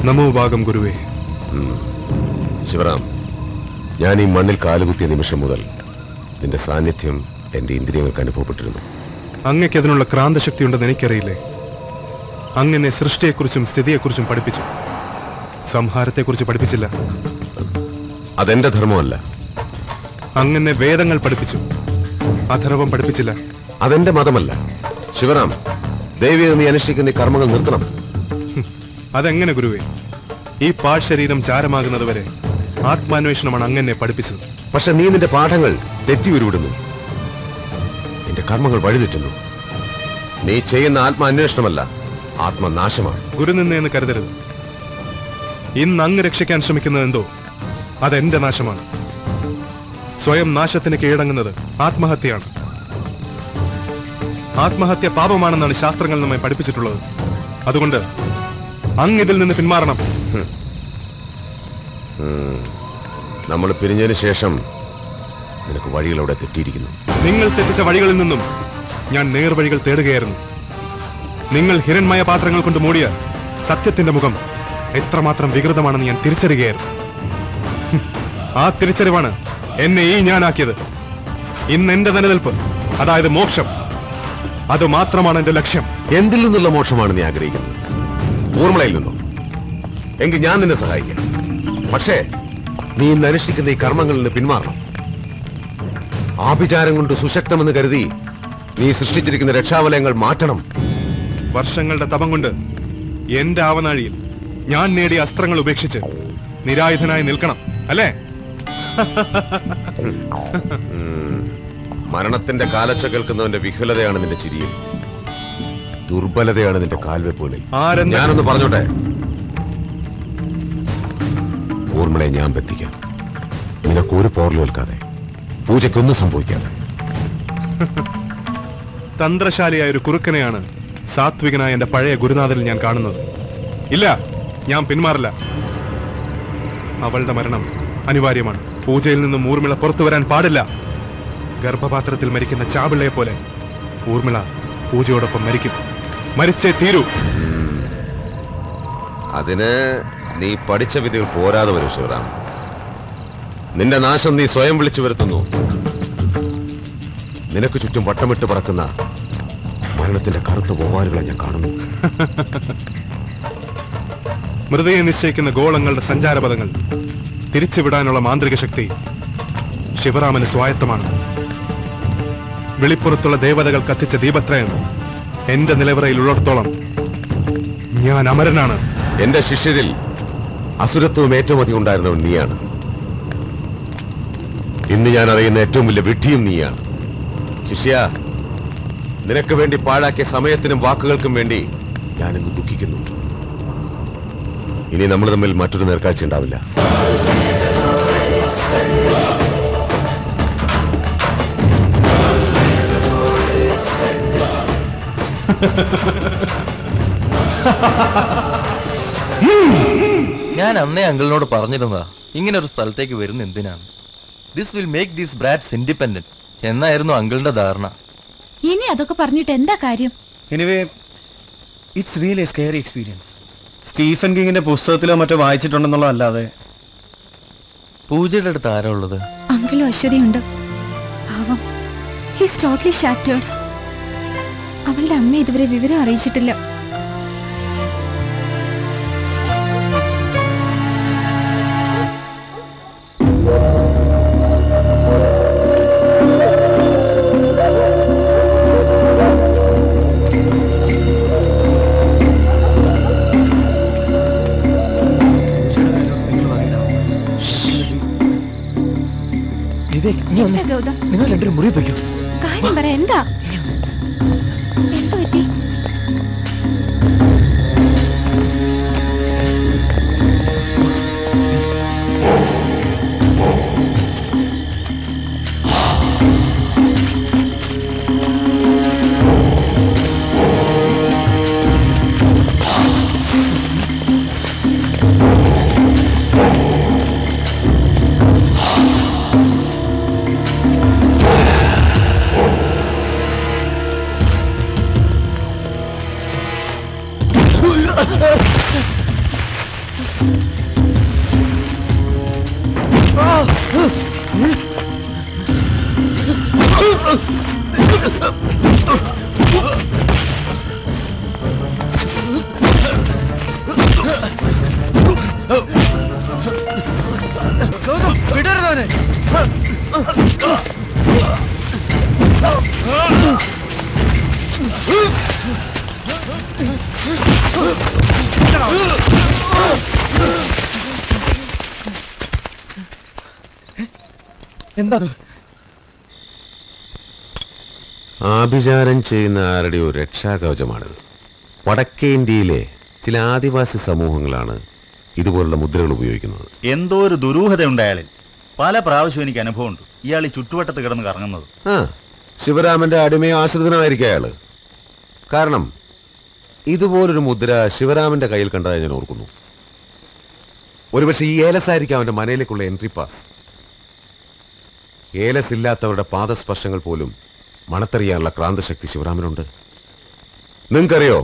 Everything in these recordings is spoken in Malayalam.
നമോ ഭാഗം ഗുരുവേ. ശിവറാം, ഞാൻ ഈ മണ്ണിൽ കാലുകുത്തിയ നിമിഷം മുതൽ നിന്റെ സാന്നിധ്യം എന്റെ ഇന്ദ്രിയങ്ങൾക്ക് അനുഭവപ്പെട്ടിരുന്നു. അങ്ങയ്ക്ക് അതിനുള്ള ക്രാന്തശക്തി ഉണ്ടെന്ന് എനിക്കറിയില്ലേ? അങ്ങനെ സൃഷ്ടിയെക്കുറിച്ചും സ്ഥിതിയെക്കുറിച്ചും പഠിപ്പിച്ചു, സംഹാരത്തെക്കുറിച്ച് പഠിപ്പിച്ചില്ല. അതെന്റെ ധർമ്മമല്ല. അങ്ങനെ വേദങ്ങൾ പഠിപ്പിച്ചു, അധർവം പഠിപ്പിച്ചില്ല. അതെന്റെ മതമല്ല. ശിവറാം, ദേവിയെ നീ അനുഷ്ഠിക്കുന്ന ഈ കർമ്മങ്ങൾ നിർത്തണം. അതെങ്ങനെ ഗുരുവേ? ഈ പാഴ്ശരീരം ചാരമാകുന്നത് വരെ ആത്മാന്വേഷണമാണ് അങ്ങനെ പഠിപ്പിച്ചത്. പക്ഷെ നീ നിന്റെ പാഠങ്ങൾ തെറ്റി ഉരുവിടുന്നു. നിന്റെ കർമ്മങ്ങൾ വഴിതെറ്റുന്നു. നീ ചെയ്യുന്ന ആത്മാന്വേഷണമല്ല, ആത്മനാശമാണ്. ഗുരുനിന്നെന്ന് കരുതരുത്. ഇന്ന് അങ്ങ് രക്ഷിക്കാൻ ശ്രമിക്കുന്നത് എന്തോ അതെന്റെ നാശമാണ്. സ്വയം നാശത്തിന് കീഴടങ്ങുന്നത് ആത്മഹത്യയാണ്. ആത്മഹത്യ പാപമാണെന്നാണ് ശാസ്ത്രങ്ങൾ നമ്മെ പഠിപ്പിച്ചിട്ടുള്ളത്. അതുകൊണ്ട് അങ്ങ് ഇതിൽ നിന്ന് പിന്മാറണം. നമ്മൾ പിരിഞ്ഞതിന് ശേഷം നിനക്ക് വഴികൾ അവിടെ തെറ്റിയിരിക്കുന്നു. നിങ്ങൾ തെറ്റിച്ച വഴികളിൽ നിന്നും ഞാൻ നേർവഴികൾ തേടുകയായിരുന്നു. നിങ്ങൾ ഹിരൺമയ പാത്രങ്ങൾ കൊണ്ട് മൂടിയ സത്യത്തിന്റെ മുഖം എത്രമാത്രം വികൃതമാണെന്ന് ഞാൻ തിരിച്ചറിയുകയായിരുന്നു. ആ തിരിച്ചറിവാണ് എന്നെ ഈ ഞാനാക്കിയത്. ഇന്ന് എന്റെ നിലനിൽപ്പ്, അതായത് മോക്ഷം, അത് മാത്രമാണ് എന്റെ ലക്ഷ്യം. എന്തിൽ നിന്നുള്ള മോക്ഷമാണ് നീ ആഗ്രഹിക്കുന്നത്? ഊർമിളയിൽ നിന്നോ? എങ്കിൽ ഞാൻ നിന്നെ സഹായിക്കാം. പക്ഷേ നീ ഇന്ന് അനുഷ്ഠിക്കുന്ന ഈ കർമ്മങ്ങളിൽ നിന്ന് പിന്മാറണം. ആഭിചാരം കൊണ്ട് സുശക്തമെന്ന് കരുതി നീ സൃഷ്ടിച്ചിരിക്കുന്ന രക്ഷാവലയങ്ങൾ മാറ്റണം. വർഷങ്ങളുടെ തപം കൊണ്ട് എന്റെ ആവനാഴിയിൽ ഞാൻ നേടിയ അസ്ത്രങ്ങൾ ഉപേക്ഷിച്ച് നിരായുധനായി നിൽക്കണം, അല്ലേ? മരണത്തിന്റെ കാലച്ച കേൾക്കുന്നവന്റെ വിഹുലതയാണ് നിന്റെ ചിരിയിൽ, ദുർബലതയാണ് നിന്റെ കാൽവെപ്പുകളിൽ. ഞാനൊന്ന് പറഞ്ഞോട്ടെ? ഊർമിളയെ ഞാൻ ബന്ധിക്കാം. നിനക്കൊരു പോർലേൽക്കാതെ, പൂജയ്ക്കൊന്നും സംഭവിക്കാതെ. തന്ത്രശാലിയായ ഒരു കുറുക്കനെയാണ് സാത്വികനായ എന്റെ പഴയ ഗുരുനാഥനിൽ ഞാൻ കാണുന്നത്. ഇല്ല, ഞാൻ പിന്മാറില്ല. അവളുടെ മരണം അനിവാര്യമാണ്. പൂജയിൽ നിന്നും ഊർമിള പുറത്തു വരാൻ പാടില്ല. ഗർഭപാത്രത്തിൽ മരിക്കുന്ന ചാപിള്ളയെ പോലെ ഊർമിള പൂജയോടൊപ്പം മരിക്കും. മരിച്ചേ തീരൂ. അതിന് നീ പഠിച്ച വിധികൾ പോരാതെ വരും ശിവറാം. നിന്റെ നാശം നീ സ്വയം വിളിച്ചു വരുത്തുന്നു. നിനക്ക് ചുറ്റും വട്ടമിട്ട് പറക്കുന്ന മരണത്തിന്റെ കറുത്ത വവ്വാലുകളെ ഞാൻ കാണുന്നു. മൃതയെ നിശ്ചയിക്കുന്ന ഗോളങ്ങളുടെ സഞ്ചാരപഥങ്ങൾ തിരിച്ചുവിടാനുള്ള മാന്ത്രിക ശക്തി ശിവറാമന് സ്വായത്തമാണ്. വെളിപ്പുറത്തുള്ള ദേവതകൾ കത്തിച്ച ദീപത്രയം എന്റെ നിലവറയിൽ ഉള്ളിടത്തോളം ഞാൻ അമരനാണ്. എന്റെ ശിഷ്യരിൽ അസുരത്വം ഏറ്റവും അധികം ഉണ്ടായിരുന്നവൻ നീയാണ്. ഇന്ന് ഞാൻ അറിയുന്ന ഏറ്റവും വലിയ വിഡ്ഢിയും നീയാണ്. ശിഷ്യ, നിനക്ക് വേണ്ടി പാഴാക്കിയ സമയത്തിനും വാക്കുകൾക്കും വേണ്ടി ഞാനിന്ന് ദുഃഖിക്കുന്നു. ഇനി നമ്മൾ തമ്മിൽ മറ്റൊരു നേർക്കാഴ്ച ഉണ്ടാവില്ല. ഞാൻ അന്നേ അങ്കിളിനോട് പറഞ്ഞിരുന്നതാ, ഇങ്ങനെ ഒരു സ്ഥലത്തേക്ക് വരുന്ന എന്തിനാണ്. This will make these brats independent എന്നായിരുന്നു അങ്കിളിന്റെ ധാരണ. ഇനി അതൊക്കെ പറഞ്ഞിട്ട് എന്താ കാര്യം? Anyway, it's really a scary experience. Stephen കിങ്ങിന്റെ പുസ്തകത്തിലോ മറ്റോ വായിച്ചിട്ടുണ്ടെന്നുള്ളതല്ലാതെ. പൂജയുടെ അടുത്ത് ആരാ ഉള്ളത്? അങ്കിളും അശ്വതിയുണ്ട്. പാവം, ഹീസ് ടോട്ടലി ഷാറ്റേർഡ്. അവളുടെ അമ്മ ഇതുവരെ വിവരം അറിയിച്ചിട്ടില്ല. നിങ്ങൾ രണ്ടു മുറി വയ്ക്കൂ. കാര്യം പറ, എന്താ എന്ത് പറ്റി? വിടരുതവനെ. എന്താ ആഭിചാരം ചെയ്യുന്ന ആരുടെയോ രക്ഷാകവചമാണിത്. വടക്കേ ഇന്ത്യയിലെ ചില ആദിവാസി സമൂഹങ്ങളാണ് ഇതുപോലുള്ള മുദ്രകൾ ഉപയോഗിക്കുന്നത്. എന്തോ ഒരു ദുരൂഹതയുണ്ട് അയാളിൽ. പല പ്രാവശ്യം എനിക്ക് അനുഭവമുണ്ട് ഇയാൾ ഈ ചുറ്റുവട്ടത്ത് കിടന്ന് കറങ്ങുന്നത്. ശിവരാമന്റെ അടിമയോ ആശ്രിതനായിരിക്കും അയാള്. കാരണം ഇതുപോലൊരു മുദ്ര ശിവരാമന്റെ കയ്യിൽ കണ്ടതായി ഞാൻ ഓർക്കുന്നു. ഒരുപക്ഷെ ഈ ഏലസായിരിക്കും അവന്റെ മനയിലേക്കുള്ള എൻട്രി പാസ്. ഏലസ് ഇല്ലാത്തവരുടെ പാദസ്പർശങ്ങൾ പോലും മണത്തറിയാനുള്ള ക്രാന്തശക്തി ശിവരാമനുണ്ട്. നിങ്ങൾക്കറിയോ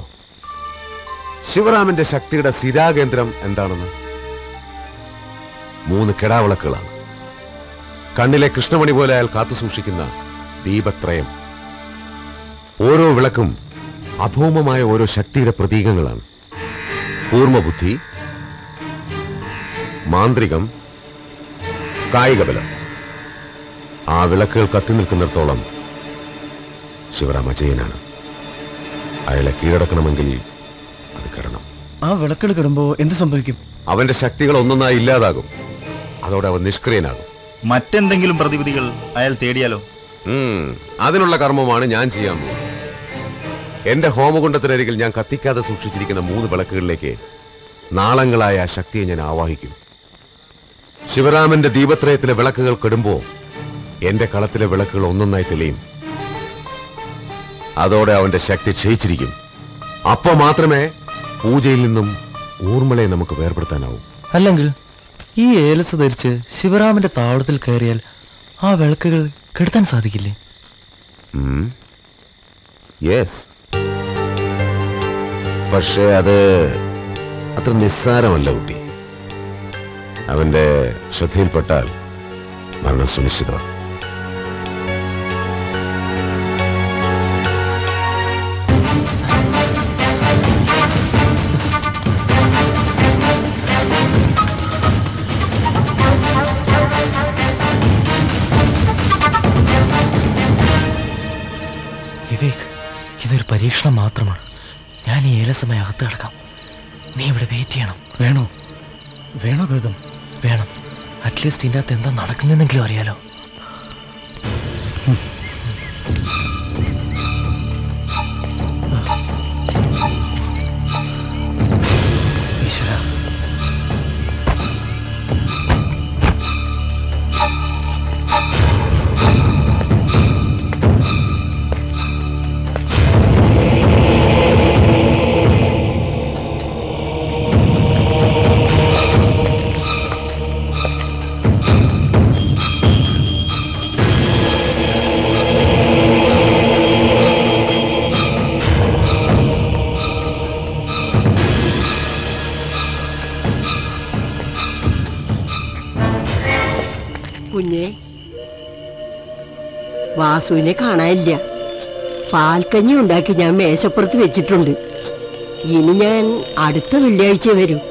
ശിവരാമന്റെ ശക്തിയുടെ സ്ഥിരാകേന്ദ്രം എന്താണെന്ന്? 3 കെടാവിളക്കുകളാണ്. കണ്ണിലെ കൃഷ്ണമണി പോലെ അയാൾ കാത്തുസൂക്ഷിക്കുന്ന ദീപത്രയം. ഓരോ വിളക്കും അഭൗമമായ ഓരോ ശക്തിയുടെ പ്രതീകങ്ങളാണ്. കൂർമ്മബുദ്ധി, മാന്ത്രികം, കായികബലം. ആ വിളക്കുകൾ കത്തി നിൽക്കുന്നിടത്തോളം ശിവരാമ അജയനാണ്. അയാളെ കീഴടക്കണമെങ്കിൽ അത് കിടണം. ആ വിളക്കുകൾ കിടുമ്പോ എന്ത് സംഭവിക്കും? അവന്റെ ശക്തികൾ ഒന്നൊന്നായി ഇല്ലാതാകും. അതോടെ അവൻ നിഷ്ക്രിയനാകും. മറ്റെന്തെങ്കിലും പ്രതിവിധികൾ അയാൾ തേടിയാലോ? അതിനുള്ള കർമ്മമാണ് ഞാൻ ചെയ്യാൻ പോകുന്നത്. എന്റെ ഹോമകുണ്ടത്തിനരികിൽ ഞാൻ കത്തിക്കാതെ സൂക്ഷിച്ചിരിക്കുന്ന 3 വിളക്കുകളിലേക്ക് നാളങ്ങളായ ആ ശക്തിയെ ഞാൻ ആവാഹിക്കും. ശിവരാമന്റെ ദീപത്രയത്തിലെ വിളക്കുകൾ കെടുമ്പോ എന്റെ കളത്തിലെ വിളക്കുകൾ ഒന്നൊന്നായി തെളിയും. അതോടെ അവന്റെ ശക്തി ക്ഷയിച്ചിരിക്കും. അപ്പോ മാത്രമേ പൂജയിൽ നിന്നും ഊർമിളയെ നമുക്ക് വേർപെടുത്താനാവൂ. അല്ലെങ്കിൽ ഈ ഏലസ് ധരിച്ച് ശിവരാമന്റെ താവളത്തിൽ കയറിയാൽ ആ വിളക്കുകൾ കെടുത്താൻ സാധിക്കില്ലേ? യെസ്. പക്ഷേ അത് അത്ര നിസ്സാരമല്ല കുട്ടി. അവന്റെ ശ്രദ്ധയിൽപ്പെട്ടാൽ മരണം സുനിശ്ചിതമാണ്. വിവേക്, ഇതൊരു പരീക്ഷണം മാത്രമാണ്. ഞാൻ ഈ ഏലസമയം അകത്ത് കിടക്കാം. നീ ഇവിടെ വെയിറ്റ് ചെയ്യണം. വേണോ? വേണോ ഗൗതം? വേണം. അറ്റ്ലീസ്റ്റ് ഇതിൻ്റെ അകത്ത് എന്താ നടക്കുന്നെങ്കിലും അറിയാലോ. ഈശ്വര, കുഞ്ഞെ, വാസുവിനെ കാണാനില്ല. പാൽക്കഞ്ഞി ഉണ്ടാക്കി ഞാൻ മേശപ്പുറത്ത് വെച്ചിട്ടുണ്ട്. ഇനി ഞാൻ അടുത്ത വെള്ളിയാഴ്ച വരും.